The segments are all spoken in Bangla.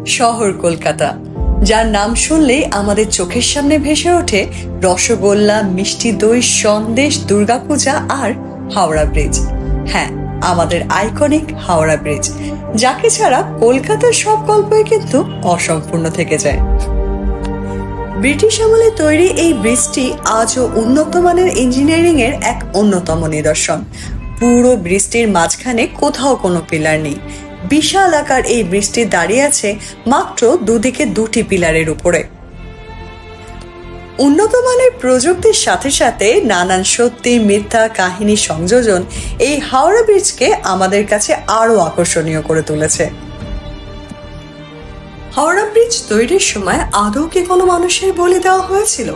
শহর কলকাতা, যার নাম শুনলেই আমাদের চোখের সামনে ভেসে ওঠে রসগোল্লা, মিষ্টি দই, সন্দেশ, দুর্গাপূজা আর হাওড়া ব্রিজ। হ্যাঁ, আমাদের আইকনিক হাওড়া ব্রিজ, যাকে ছাড়া কলকাতার সব গল্পই কিন্তু অসম্পূর্ণ থেকে যায়। ব্রিটিশ আমলে তৈরি এই ব্রিজটি আজও উন্নত মানের ইঞ্জিনিয়ারিং এর এক অন্যতম নিদর্শন। পুরো ব্রিজটির মাঝখানে কোথাও কোনো পিলার নেই। বিশাল আকার এই ব্রিজটি দাঁড়িয়ে আছে মাত্র দুদিকে দুটি পিলারের উপরে। উন্নত মানের প্রযুক্তির সাথে সাথে নানান সত্যি মিথ্যা কাহিনী সংযোজন এই হাওড়া ব্রিজকে আমাদের কাছে আরো আকর্ষণীয় করে তুলেছে। হাওড়া ব্রিজ তৈরির সময় আদৌ কি কোনো মানুষের বলি দেওয়া হয়েছিল?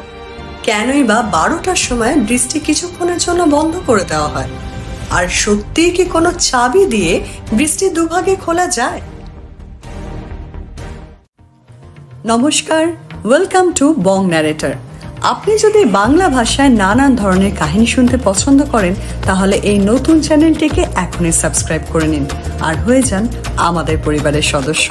কেনই বা 12টার সময় ব্রিজটি কিছুক্ষণের জন্য বন্ধ করে দেওয়া হয়? আর সত্যিই কি কোনো চাবি দিয়ে ব্রিজটি দুভাগে খোলা যায়? নমস্কার, ওয়েলকাম টু বং ন্যারেটর। আপনি যদি বাংলা ভাষায় নানান ধরনের কাহিনী শুনতে পছন্দ করেন, তাহলে এই নতুন চ্যানেলটিকে এখনই সাবস্ক্রাইব করে নিন আর হয়ে যান আমাদের পরিবারের সদস্য।